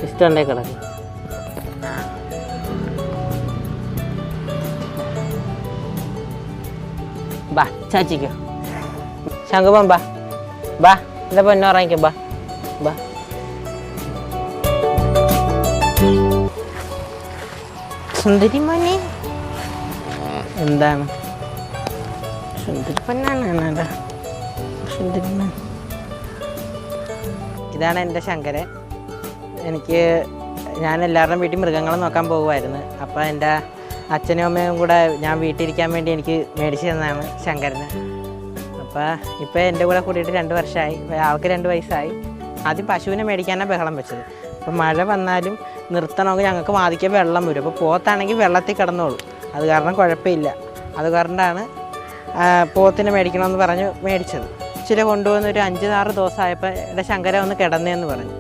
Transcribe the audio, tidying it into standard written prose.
ഇഷ്ടമുണ്ടേ കിടക്കും. ബാ ചാച്ചിക്കോ, ശങ്കുപം ബാ ബാ, എൻ്റെ പൊന്നുറങ്ങിക്കോ, ബാ ബാ. സുന്ദരി മോനെ എന്താണ്? സുന്ദരി പൊന്നാണ്. സുന്ദരി മോൻ. ഇതാണ് എൻ്റെ ശങ്കരൻ. ഞാൻ എല്ലാവരുടെയും വീട്ടിൽ മൃഗങ്ങളെ നോക്കാൻ പോകുമായിരുന്നു. അപ്പോൾ എൻ്റെ അച്ഛനും അമ്മയും കൂടെ ഞാൻ വീട്ടിലിരിക്കാൻ വേണ്ടി എനിക്ക് മേടിച്ചു തന്നതാണ് ശങ്കരന്. അപ്പോൾ ഇപ്പോൾ എൻ്റെ കൂടെ കൂടിയിട്ട് 2 വർഷമായി. ആൾക്ക് 2 വയസ്സായി. ആദ്യം പശുവിനെ മേടിക്കാനാണ് ബഹളം വെച്ചത്. അപ്പോൾ മഴ വന്നാലും നിർത്തണമെങ്കിൽ ഞങ്ങൾക്ക് വാതിക്കാൻ വെള്ളം വരും. അപ്പോൾ പോത്താണെങ്കിൽ വെള്ളത്തിൽ കിടന്നോളൂ, അത് കാരണം കുഴപ്പമില്ല. അത് കാരണമാണ് പോത്തിനെ മേടിക്കണമെന്ന് പറഞ്ഞ് മേടിച്ചത്. ഇച്ചിരി കൊണ്ടുവന്ന് ഒരു 5-6 ദിവസമായപ്പോൾ എൻ്റെ ശങ്കര ഒന്ന് കിടന്നേന്ന് പറഞ്ഞു.